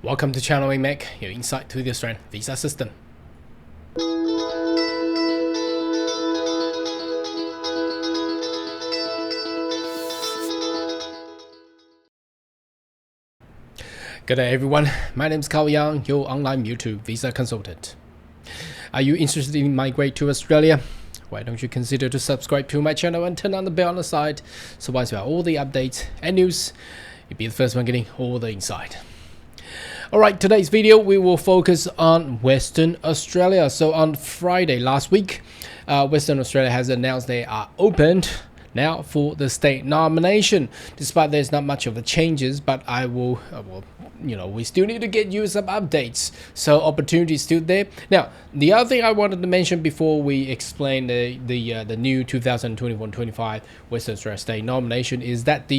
Welcome to Channel AMAC, your insight to the Australian visa system. Good day everyone, my name is Carl Young, your online YouTube visa consultant. Are you interested in migrate to Australia? Why don't you consider to subscribe to my channel and turn on the bell on the side, so once you have all the updates and news, you'll be the first one getting all the insight. Alright, today's video we will focus on Western Australia. So on Friday last week, Western Australia has announced they are opened now for the state nomination. Despite there's not much of the changes, but we still need to get you some updates. So opportunity is still there. Now, the other thing I wanted to mention before we explain the new 2021-25 Western Australia state nomination is that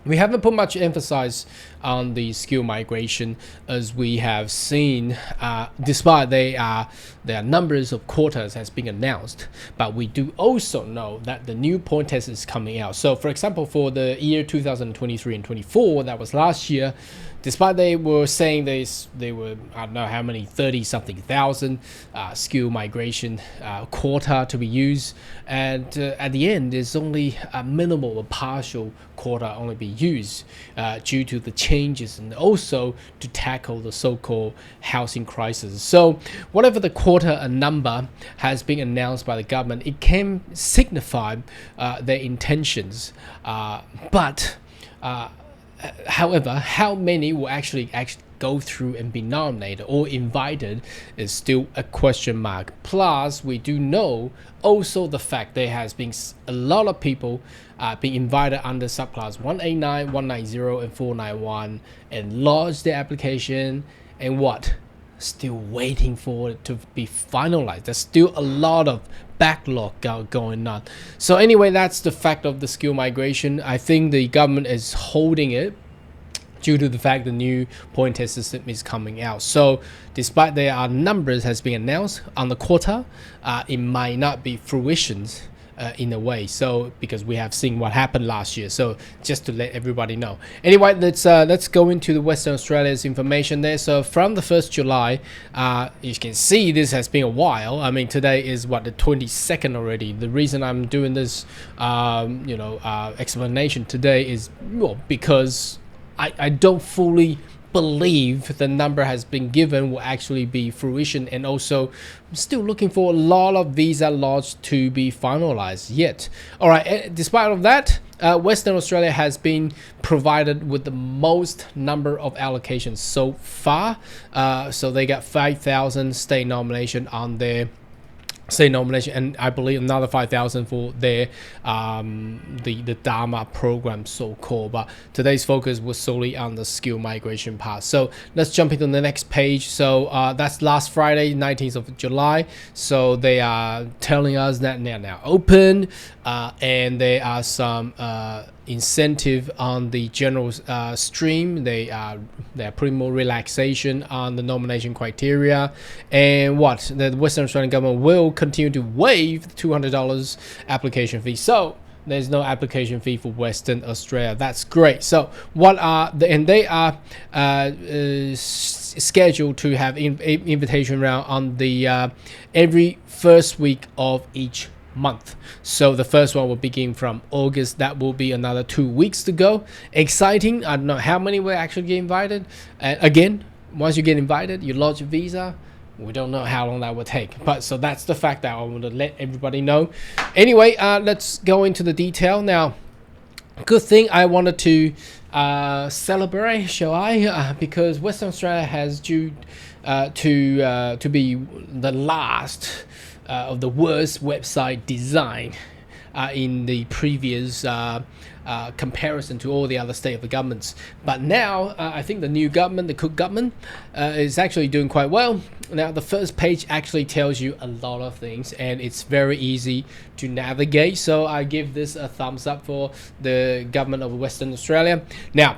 we haven't put much emphasis on the skill migration, as we have seen, despite their numbers of quotas has been announced. But we do also know that the new point test is coming out. So for example, for the year 2023 and 24, that was last year, despite they were saying they were, I don't know how many, 30-something thousand skill migration quota to be used, and at the end there's only a minimal or partial quota only be used due to the changes and also to tackle the so-called housing crisis. So whatever the quota number has been announced by the government, it can signify their intentions, but however, how many will actually go through and be nominated or invited is still a question mark. Plus, we do know also the fact there has been a lot of people being invited under subclass 189, 190, and 491 and lodged their application and still waiting for it to be finalized. There's still a lot of backlog going on. So anyway, that's the fact of the skill migration. I think the government is holding it due to the fact the new point test system is coming out. So despite there are numbers has been announced on the quota, it might not be fruition in a way, so because we have seen what happened last year. So just to let everybody know. Anyway, let's go into the Western Australia's information there. So from the 1st July, you can see this has been a while. I mean, today is the 22nd already. The reason I'm doing this explanation today is because I don't fully believe the number has been given will actually be fruition, and also still looking for a lot of visa laws to be finalized yet. All right, despite of that, Western Australia has been provided with the most number of allocations so far. So they got 5,000 state nomination on their state nomination, and I believe another 5,000 for their the Dharma program, so-called. But today's focus was solely on the skill migration part. So let's jump into the next page. So that's last Friday, 19th of July. So they are telling us that they're now open, and there are some incentive on the general stream. They are putting more relaxation on the nomination criteria, and the Western Australian government will continue to waive the $200 application fee. So there's no application fee for Western Australia. That's great. So they are scheduled to have invitation round on the every first week of each month. So the first one will begin from August. That will be another 2 weeks to go. Exciting. I don't know how many will actually get invited. Again, once you get invited, you lodge a visa. We don't know how long that will take, but so that's the fact that I want to let everybody know. Anyway, let's go into the detail now. Good thing I wanted to celebrate, shall I? Because Western Australia has due to be the last of the worst website design in the previous comparison to all the other state of the governments. But now I think the new government, the Cook government, is actually doing quite well. Now the first page actually tells you a lot of things, and it's very easy to navigate. So I give this a thumbs up for the government of Western Australia. Now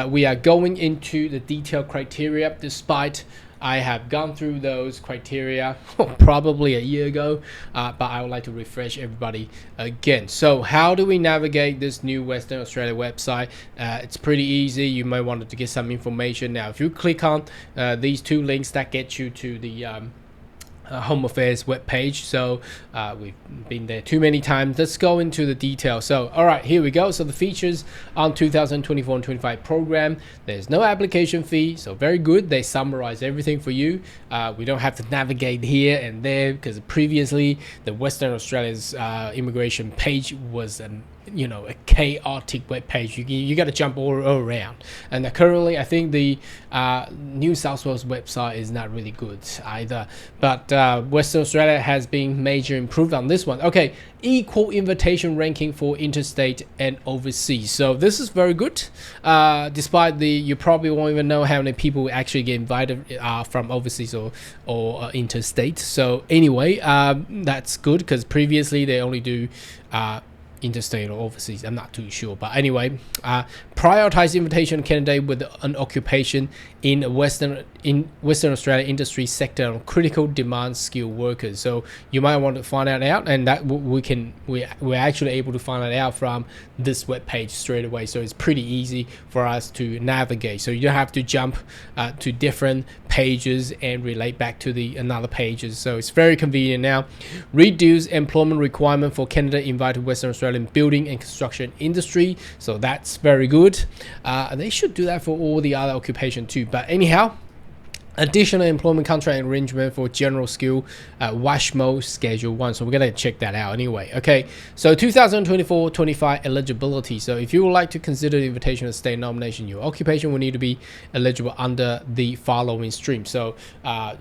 we are going into the detailed criteria. Despite I have gone through those criteria probably a year ago, but I would like to refresh everybody again. So how do we navigate this new Western Australia website? It's pretty easy. You might want to get some information. Now, if you click on these two links, that gets you to the Home Affairs webpage. So we've been there too many times. Let's go into the details. So all right, here we go. So the features on 2024 and 25 program, there's no application fee, so very good. They summarize everything for you. We don't have to navigate here and there, because previously the Western Australia's immigration page was a chaotic web page. You got to jump all around. And currently I think the New South Wales website is not really good either, but Western Australia has been major improved on this one. Okay, equal invitation ranking for interstate and overseas. So this is very good, despite you probably won't even know how many people actually get invited from overseas or interstate. So anyway, that's good, because previously they only do interstate or overseas. I'm not too sure, but anyway, prioritize invitation candidate with an occupation in Western Australia industry sector on critical demand skilled workers. So you might want to find that out, and that we're actually able to find it out from this web page straight away. So it's pretty easy for us to navigate. So you don't have to jump to different pages and relate back to another pages. So it's very convenient now. Reduce employment requirement for candidate invited Western Australian building and construction industry. So that's very good. They should do that for all the other occupation too. But anyhow, additional employment contract arrangement for general skill, WASMO Schedule 1. So we're going to check that out anyway. Okay, so 2024-25 eligibility. So if you would like to consider the invitation of state nomination, your occupation will need to be eligible under the following stream. So I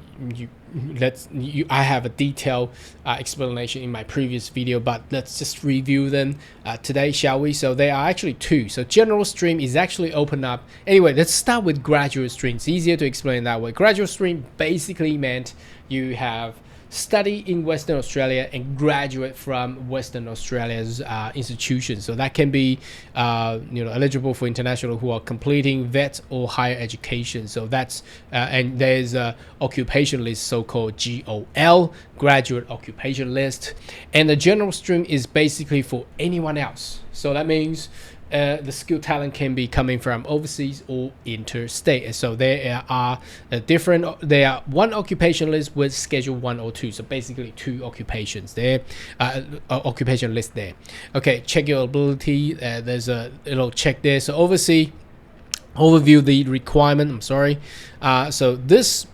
have a detailed explanation in my previous video, but let's just review them today, shall we? So there are actually two. So general stream is actually open up. Anyway, let's start with graduate stream. It's easier to explain that way. Graduate stream basically meant you have study in Western Australia and graduate from Western Australia's institutions. So that can be eligible for international who are completing vet or higher education. So that's and there's a occupation list, so-called GOL, graduate occupation list, and the general stream is basically for anyone else. So that means the skill talent can be coming from overseas or interstate. So there are there are one occupation list with schedule 1 or 2. So basically two occupations there, occupation list there. Okay, check your ability. There's a little check there. So overview the requirement. I'm sorry. So this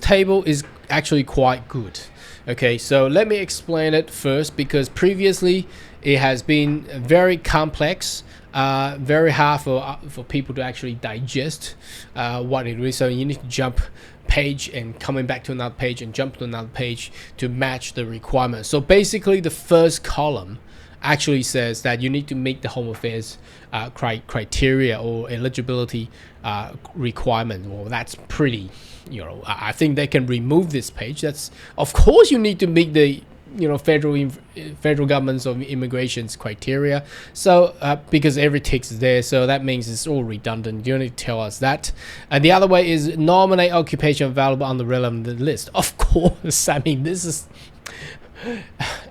table is actually quite good. Okay, so let me explain it first, because previously it has been very complex, very hard for people to actually digest what it is. So you need to jump page and coming back to another page and jump to another page to match the requirements. So basically the first column actually says that you need to meet the Home Affairs criteria or eligibility requirement. Well, that's pretty, I think they can remove this page. That's, of course, you need to meet the federal government's of immigration's criteria. So because every tick is there, so that means it's all redundant. You don't need to tell us that. And the other way is nominate occupation available on the relevant list. Of course, I mean, this is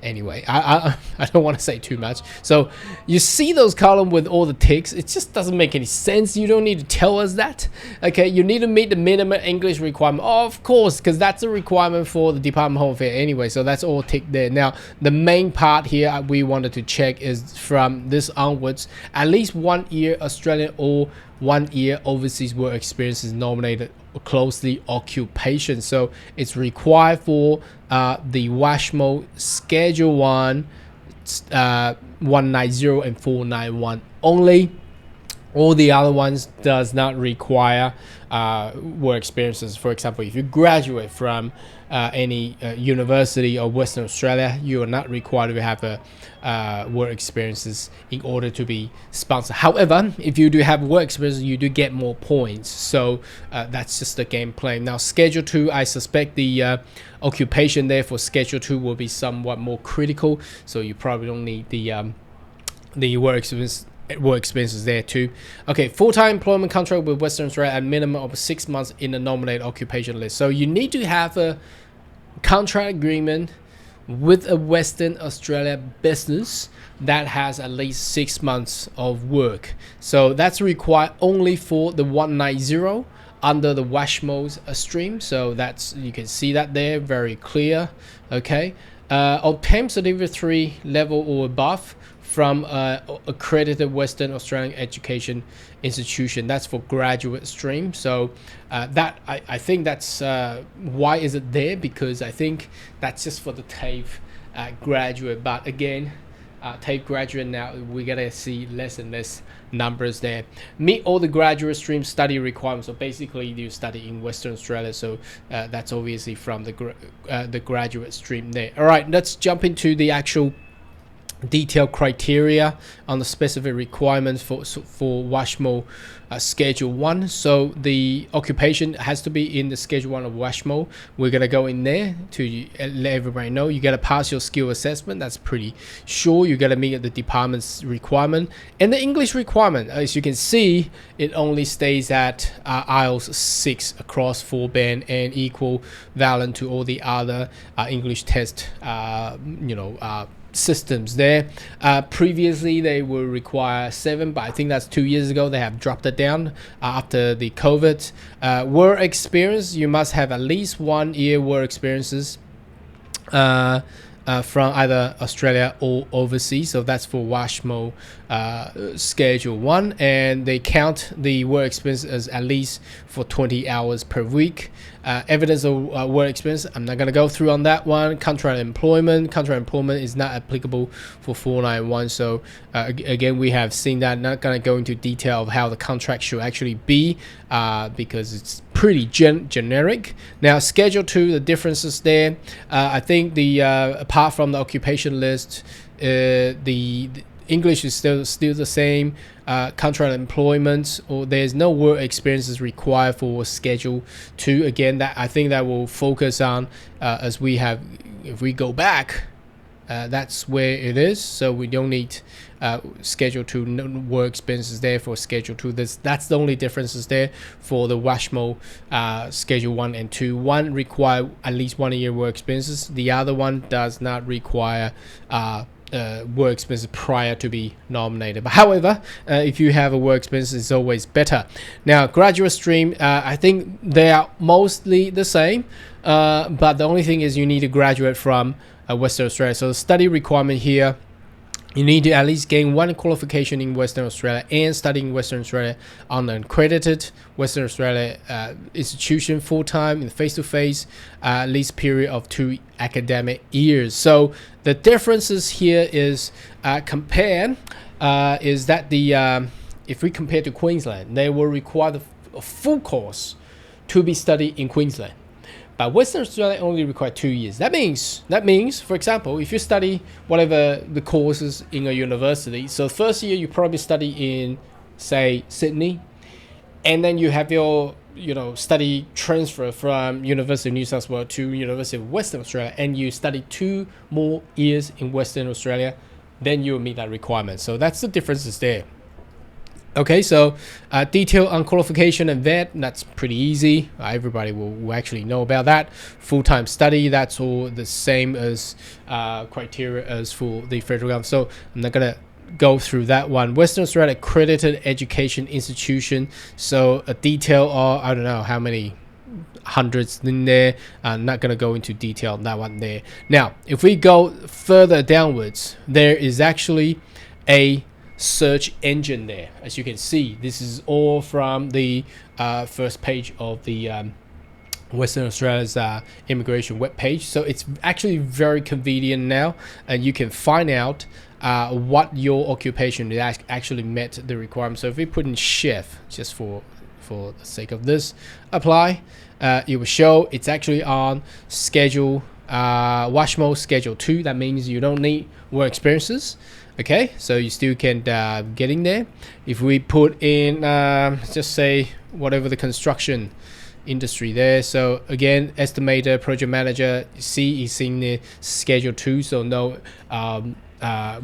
anyway, I don't want to say too much. So you see those columns with all the ticks, it just doesn't make any sense. You don't need to tell us that. Okay, you need to meet the minimum English requirement, of course, because that's a requirement for the Department of Home Affairs anyway. So that's all ticked there. Now the main part here we wanted to check is from this onwards, at least 1 year Australian or 1 year overseas work experience is nominated closely occupation. So it's required for the WASMO Schedule 1, 190 and 491 only. All the other ones does not require work experiences. For example, if you graduate from any university of Western Australia, you are not required to have work experiences in order to be sponsored. However, if you do have work experience, you do get more points. So that's just the game plan. Now, Schedule 2, I suspect the occupation there for Schedule 2 will be somewhat more critical. So you probably don't need the work experience work experiences there too. Okay, full-time employment contract with Western Australia at minimum of 6 months in the nominated occupation list. So you need to have a contract agreement with a Western Australia business that has at least 6 months of work. So that's required only for the 190 under the WASMO stream. So that's, you can see that there, very clear. Okay, obtain certificate 3 level or above from accredited Western Australian education institution. That's for graduate stream. So that I think that's why is it there, because I think that's just for the TAFE graduate. But again, TAFE graduate now we're gonna see less and less numbers there. Meet all the graduate stream study requirements. So basically you study in Western Australia, so that's obviously from the graduate stream there. All right, let's jump into the actual detailed criteria on the specific requirements for WASMO Schedule 1. So the occupation has to be in the Schedule 1 of WASMO. We're going to go in there to let everybody know you got to pass your skill assessment. That's pretty sure. You got to meet the department's requirement. And the English requirement, as you can see, it only stays at IELTS 6 across 4 band and equal valent to all the other English test systems there. Previously they will require 7, but I think that's 2 years ago. They have dropped it down after the COVID. Work experience, you must have at least 1 year work experiences from either Australia or overseas. So that's for WASMO Schedule 1, and they count the work experience as at least for 20 hours per week. Evidence of work experience, I'm not going to go through on that one. Contract employment is not applicable for 491. So again, we have seen that. Not going to go into detail of how the contract should actually be because it's pretty generic. Now Schedule 2, the differences there, I think the apart from the occupation list, the English is still the same. Contract employment, or there's no work experiences required for Schedule 2. Again, that I think that will focus on as we have, if we go back, that's where it is. So we don't need Schedule 2 work experiences there for Schedule 2. That's the only differences there for the WASMO Schedule 1 and 2. One require at least 1 year work experiences. The other one does not require work experience prior to be nominated. But however, if you have a work experience, it's always better. Now graduate stream, I think they are mostly the same, but the only thing is you need to graduate from Western Australia. So the study requirement here, you need to at least gain 1 qualification in Western Australia and study in Western Australia on an accredited Western Australia institution full-time in face-to-face at least period of 2 academic years. So the differences here is is that the if we compare to Queensland, they will require a full course to be studied in Queensland. But Western Australia only require 2 years. That means, for example, if you study whatever the courses in a university, so first year you probably study in, say, Sydney, and then you have your study transfer from University of New South Wales to University of Western Australia, and you study 2 more years in Western Australia, then you will meet that requirement. So that's the differences there. Okay, so detail on qualification and vet, that's pretty easy. Everybody will actually know about that. Full-time study, that's all the same as criteria as for the federal government. So I'm not going to go through that one. Western Australia accredited education institution. So a detail, or I don't know how many hundreds in there. I'm not going to go into detail on that one there. Now, if we go further downwards, there is actually a search engine there. As you can see, this is all from the first page of the Western Australia's immigration webpage. So it's actually very convenient now, and you can find out what your occupation actually met the requirement. So if we put in chef, just for the sake of this, apply, it will show it's actually on schedule WASMO Schedule 2. That means you don't need work experiences. Okay, so you still can get in there. If we put in just say whatever the construction industry there, so again, estimator, project manager, C is in the Schedule 2, so no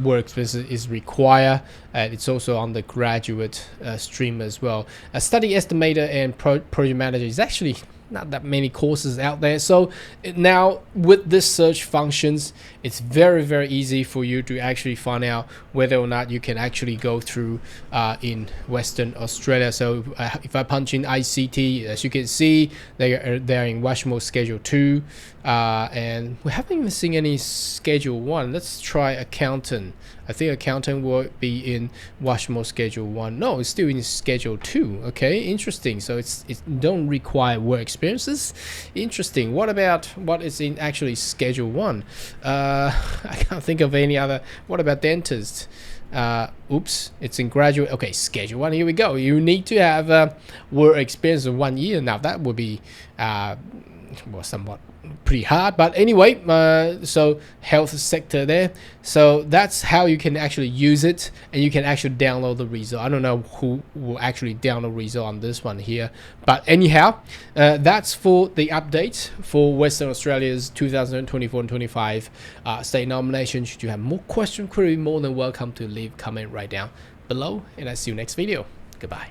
work experience is required. It's also on the graduate stream as well. A study estimator and project manager is actually not that many courses out there. So now with this search functions, it's very easy for you to actually find out whether or not you can actually go through in Western Australia. So if I punch in ICT, as you can see, they're in WASMO Schedule 2, and we haven't even seen any Schedule 1. Let's try accountant. I think accountant will be in WASMO Schedule 1. No, it's still in Schedule 2. Okay, interesting. So it don't require work experiences. Interesting. What about what is in actually Schedule 1? I can't think of any other. What about dentist? Oops, it's in graduate. Okay, Schedule 1. Here we go. You need to have work experience of 1 year. Now that would be well, somewhat pretty hard, but anyway, so health sector there. So that's how you can actually use it, and you can actually download the result. I don't know who will actually download result on this one here, but anyhow, that's for the update for Western Australia's 2024 and 25 state nomination. Should you have more question query, more than welcome to leave comment right down below, and I see you next video. Goodbye.